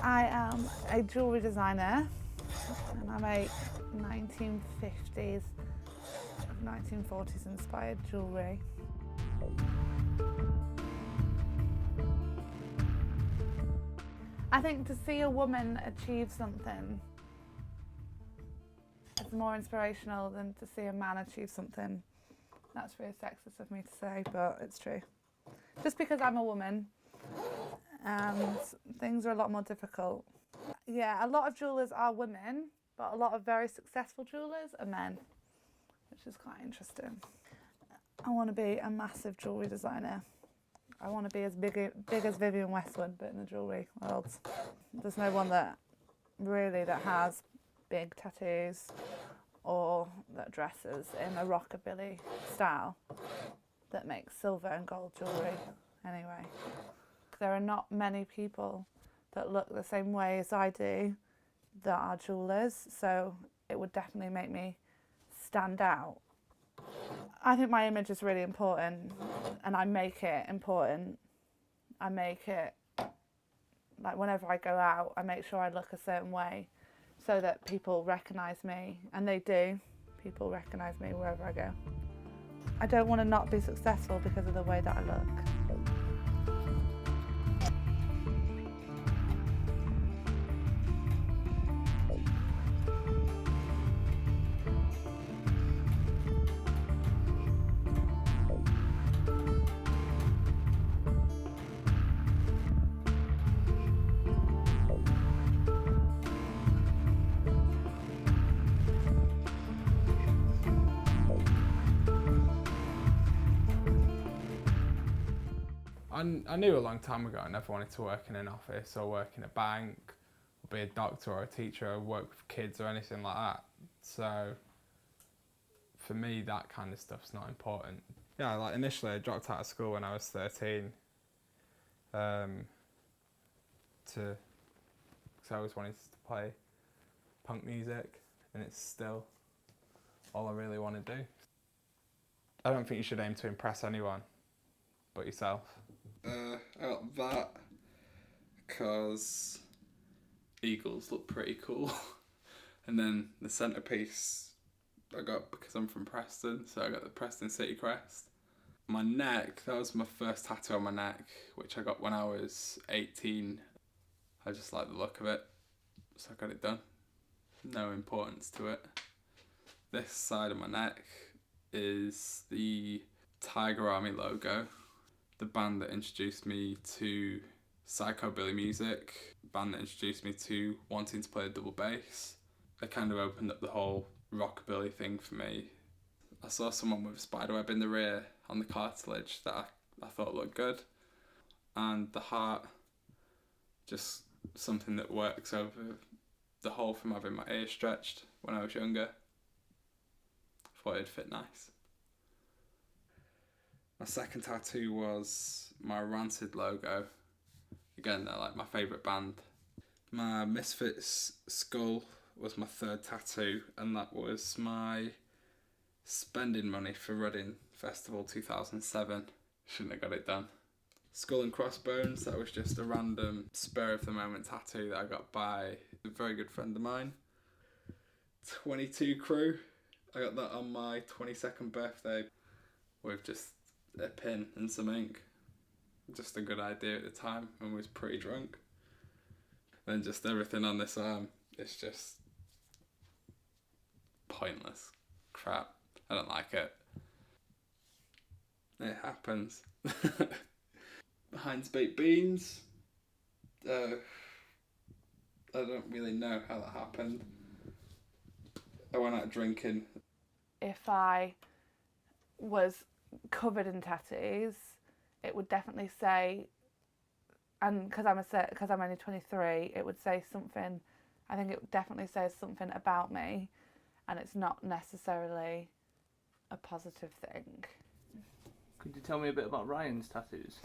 I am a jewellery designer and I make 1950s, 1940s inspired jewellery. I think to see a woman achieve something is more inspirational than to see a man achieve something. That's really sexist of me to say, but it's true. Just because I'm a woman and things are a lot more difficult. Yeah, a lot of jewellers are women, but a lot of very successful jewellers are men, which is quite interesting. I want to be a massive jewellery designer. I want to be as big as Vivienne Westwood, but in the jewellery world. There's no one that has big tattoos or that dresses in a rockabilly style that makes silver and gold jewellery anyway. There are not many people that look the same way as I do that are jewellers, so it would definitely make me stand out. I think my image is really important and I make it important. I make it, like whenever I go out, I make sure I look a certain way so that people recognise me, and they do. People recognise me wherever I go. I don't want to not be successful because of the way that I look. I knew a long time ago I never wanted to work in an office or work in a bank or be a doctor or a teacher or work with kids or anything like that. So for me, that kind of stuff's not important. Yeah, like initially I dropped out of school when I was 13 because I always wanted to play punk music, and it's still all I really want to do. I don't think you should aim to impress anyone but yourself. I got that because eagles look pretty cool. And then the centrepiece I got because I'm from Preston, so I got the Preston City crest. My neck, that was my first tattoo on my neck, which I got when I was 18. I just like the look of it, so I got it done. No importance to it. This side of my neck is the Tiger Army logo, the band that introduced me to psychobilly music, the band that introduced me to wanting to play a double bass. They kind of opened up the whole rockabilly thing for me. I saw someone with a spiderweb in the rear on the cartilage that I thought looked good, and the heart, just something that works over the hole from having my ear stretched when I was younger. I thought it'd fit nice. My second tattoo was my Rancid logo. Again, they're like my favourite band. My Misfits skull was my third tattoo, and that was my spending money for Reading Festival 2007. Shouldn't have got it done. Skull and crossbones, that was just a random spur of the moment tattoo that I got by a very good friend of mine. 22 crew, I got that on my 22nd birthday with just a pin and some ink. Just a good idea at the time when I was pretty drunk. Then just everything on this arm, it's just pointless crap. I don't like it. It happens. Heinz baked beans. I don't really know how that happened. I went out drinking. If I was covered in tattoos, it would definitely say, and because I'm only 23, it would say something. I think it definitely says something about me, and it's not necessarily a positive thing. Could you tell me a bit about Ryan's tattoos?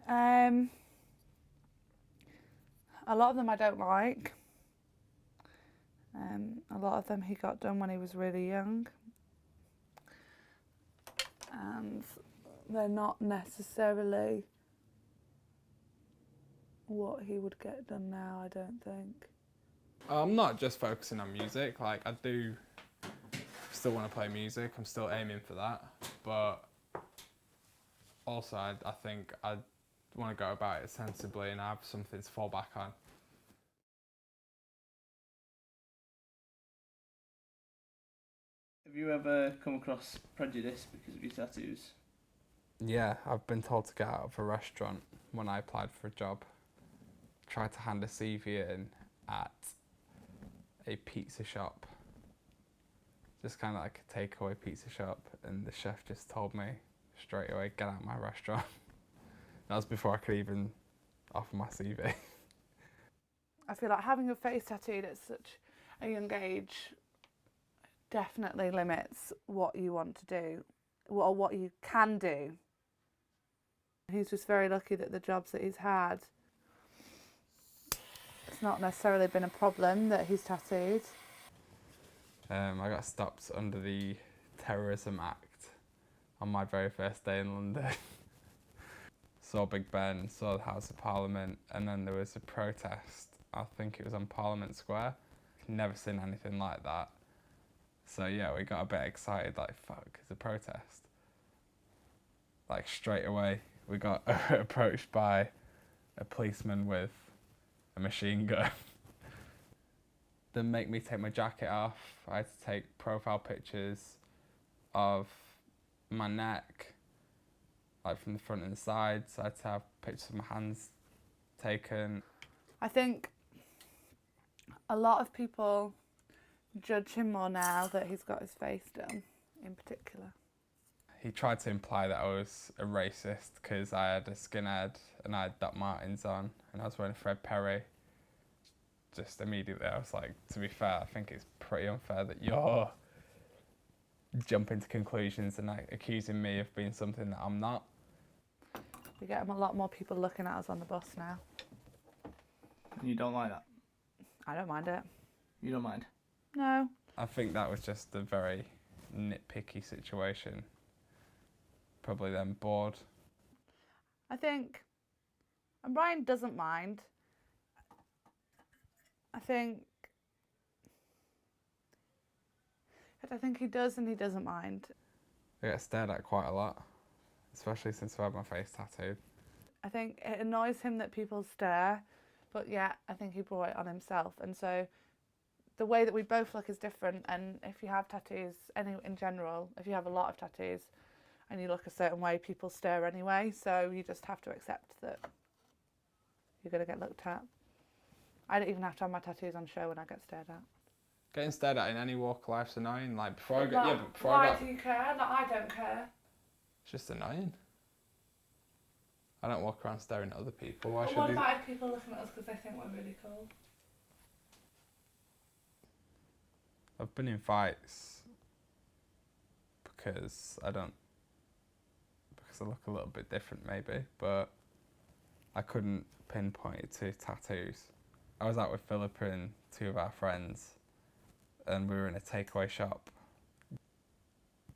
A lot of them I don't like. A lot of them he got done when he was really young. And they're not necessarily what he would get done now, I don't think. I'm not just focusing on music. Like, I do still want to play music. I'm still aiming for that. But also, I think I want to go about it sensibly and have something to fall back on. Have you ever come across prejudice because of your tattoos? Yeah, I've been told to get out of a restaurant when I applied for a job. Tried to hand a CV in at a pizza shop. Just kind of like a takeaway pizza shop, and the chef just told me straight away, get out of my restaurant. That was before I could even offer my CV. I feel like having your face tattooed at such a young age definitely limits what you want to do, or what you can do. He's just very lucky that the jobs that he's had, it's not necessarily been a problem that he's tattooed. I got stopped under the Terrorism Act on my very first day in London. Saw Big Ben, saw the House of Parliament, and then there was a protest. I think it was on Parliament Square. Never seen anything like that. So yeah, we got a bit excited, like, fuck, it's a protest. Like, straight away, we got approached by a policeman with a machine gun. They make me take my jacket off. I had to take profile pictures of my neck, like from the front and the sides. I had to have pictures of my hands taken. I think a lot of people judge him more now that he's got his face done, in particular. He tried to imply that I was a racist because I had a skinhead and I had Doc Martens on and I was wearing Fred Perry. Just immediately I was like, to be fair, I think it's pretty unfair that you're jumping to conclusions and like accusing me of being something that I'm not. We get a lot more people looking at us on the bus now. And you don't like that? I don't mind it. You don't mind? No. I think that was just a very nitpicky situation. Probably then bored. I think, and Brian doesn't mind. I think he does and he doesn't mind. I get stared at quite a lot, especially since I've had my face tattooed. I think it annoys him that people stare, but yeah, I think he brought it on himself. And so the way that we both look is different. And if you have tattoos, in general, if you have a lot of tattoos and you look a certain way, people stare anyway. So you just have to accept that you're going to get looked at. I don't even have to have my tattoos on show when I get stared at. Getting stared at in any walk of life's annoying. Like before I But got, yeah, but before why I got, do you care? Like, I don't care. it's just annoying. I don't walk around staring at other people. Why But should what they? about if people looking at us because they think we're really cool? I've been in fights because I look a little bit different maybe, but I couldn't pinpoint it to tattoos. I was out with Philippa and two of our friends and we were in a takeaway shop.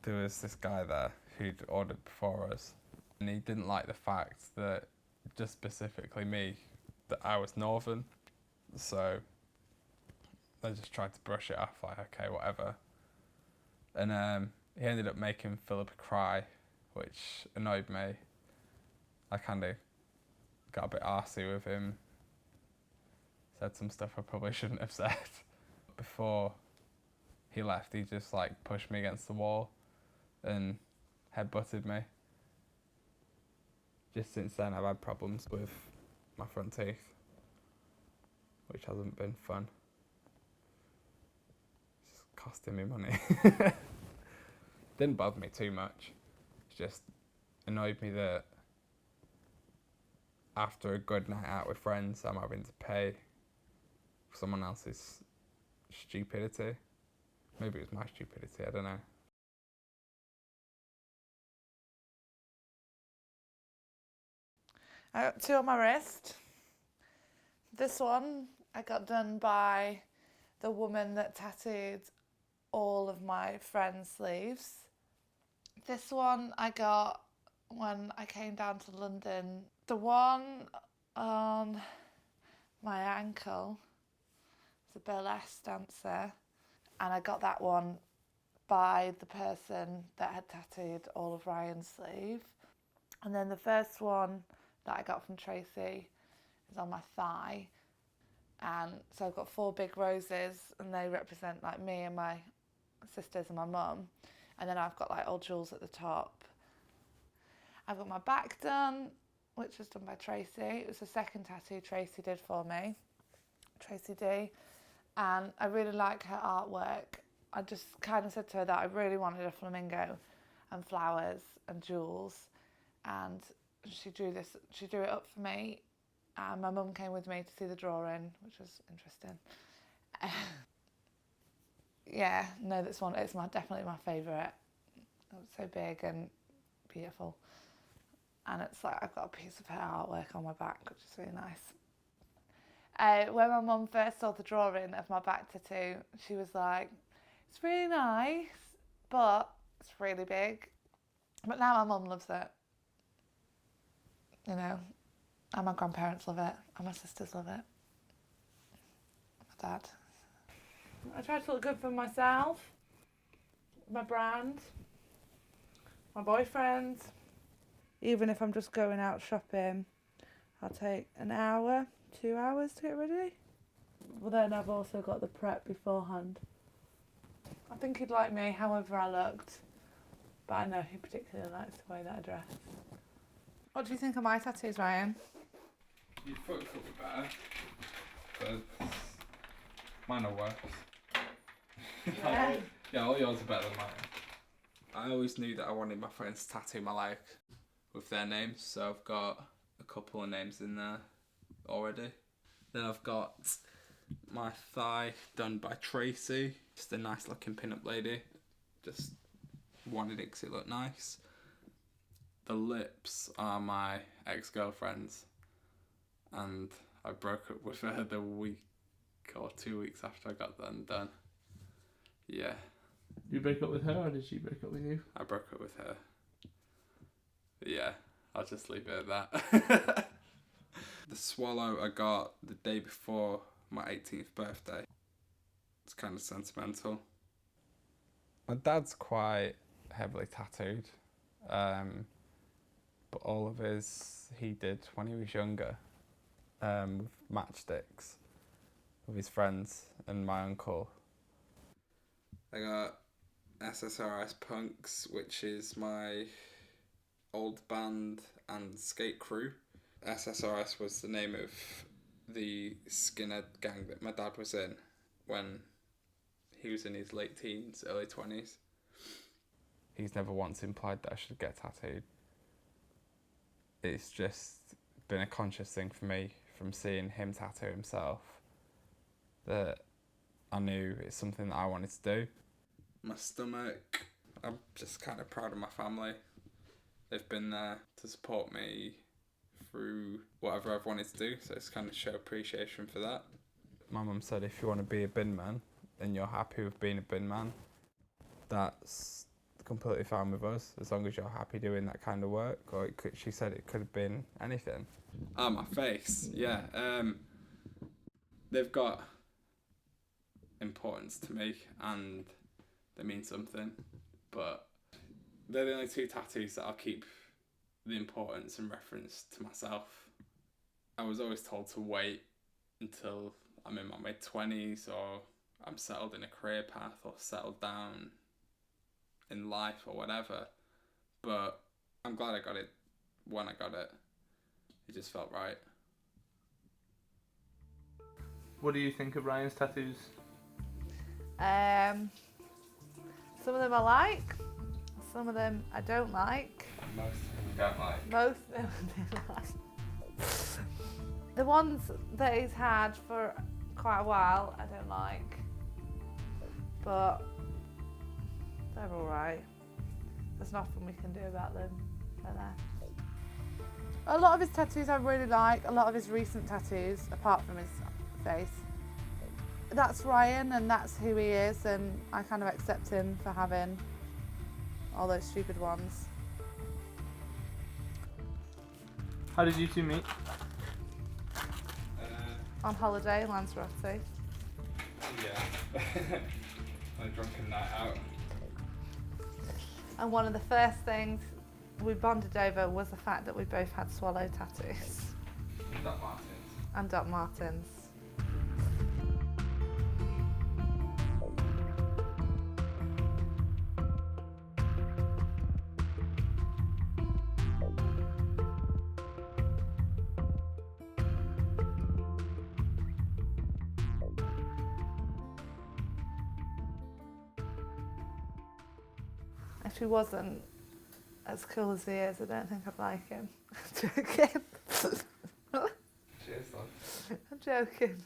There was this guy there who'd ordered before us and he didn't like the fact that, just specifically me, that I was Northern. So I just tried to brush it off, like, okay, whatever. And he ended up making Philippa cry, which annoyed me. I kind of got a bit arsey with him. Said some stuff I probably shouldn't have said. Before he left, he just like pushed me against the wall and headbutted me. Just since then, I've had problems with my front teeth, which hasn't been fun. It's just costing me money. Didn't bother me too much. It just annoyed me that after a good night out with friends, I'm having to pay for someone else's stupidity. Maybe it was my stupidity, I don't know. I got two on my wrist. This one I got done by the woman that tattooed all of my friends' sleeves. This one I got when I came down to London. The one on my ankle. It's a burlesque dancer, and I got that one by the person that had tattooed all of Ryan's sleeve. And then the first one that I got from Tracy is on my thigh. And so I've got 4 big roses, and they represent like me and my sisters and my mum. And then I've got like all jewels at the top. I've got my back done, which was done by Tracy. It was the second tattoo Tracy did for me, Tracy D. And I really like her artwork. I just kind of said to her that I really wanted a flamingo and flowers and jewels. And she drew it up for me. And my mum came with me to see the drawing, which was interesting. Yeah, no, this one is definitely my favourite. It's so big and beautiful. And it's like I've got a piece of her artwork on my back, which is really nice. When my mum first saw the drawing of my back tattoo, she was like, it's really nice, but it's really big. But now my mum loves it. You know, and my grandparents love it, and my sisters love it. My dad. I try to look good for myself, my brand, my boyfriend. Even if I'm just going out shopping, I'll take an hour, 2 hours to get ready. Well, then I've also got the prep beforehand. I think he'd like me however I looked, but I know he particularly likes the way that I dress. What do you think of my tattoos, Ryan? You thought it could be better, but mine are worse. Yeah. Yeah, all yours are better than mine. I always knew that I wanted my friends to tattoo my leg with their names, so I've got a couple of names in there already. Then I've got my thigh done by Tracy, just a nice looking pin-up lady. Just wanted it because it looked nice. The lips are my ex-girlfriend's, and I broke up with her the week or 2 weeks after I got them done. Yeah. Did you break up with her, or did she break up with you? I broke up with her. Yeah, I'll just leave it at that. The swallow I got the day before my 18th birthday. It's kind of sentimental. My dad's quite heavily tattooed, but all of his he did when he was younger, with matchsticks with his friends and my uncle. I got SSRS Punks, which is my old band and skate crew. SSRS was the name of the skinhead gang that my dad was in when he was in his late teens, early 20s. He's never once implied that I should get tattooed. It's just been a conscious thing for me from seeing him tattoo himself that I knew it's something that I wanted to do. My stomach, I'm just kind of proud of my family. They've been there to support me through whatever I've wanted to do, so it's kind of show appreciation for that. My mum said if you want to be a bin man and you're happy with being a bin man, that's completely fine with us, as long as you're happy doing that kind of work. Or she said it could have been anything. My face, yeah. They've got importance to me and they mean something, but they're the only 2 tattoos that I'll keep the importance and reference to myself. I was always told to wait until I'm in my mid-20s or I'm settled in a career path or settled down in life or whatever, but I'm glad I got it when I got it. It just felt right. What do you think of Ryan's tattoos? Some of them I like, some of them I don't like. Most of them you don't like. Most of them I don't like. The ones that he's had for quite a while I don't like, but they're alright. There's nothing we can do about them. They're there. A lot of his tattoos I really like, a lot of his recent tattoos, apart from his face. That's Ryan and that's who he is, and I kind of accept him for having all those stupid ones. How did you two meet? On holiday, Lanzarote. Yeah. On a drunken night out. And one of the first things we bonded over was the fact that we both had swallow tattoos. Doc Martens. And Doc Martens. If he wasn't as cool as he is, I don't think I'd like him. I'm joking. Cheers, love. I'm joking.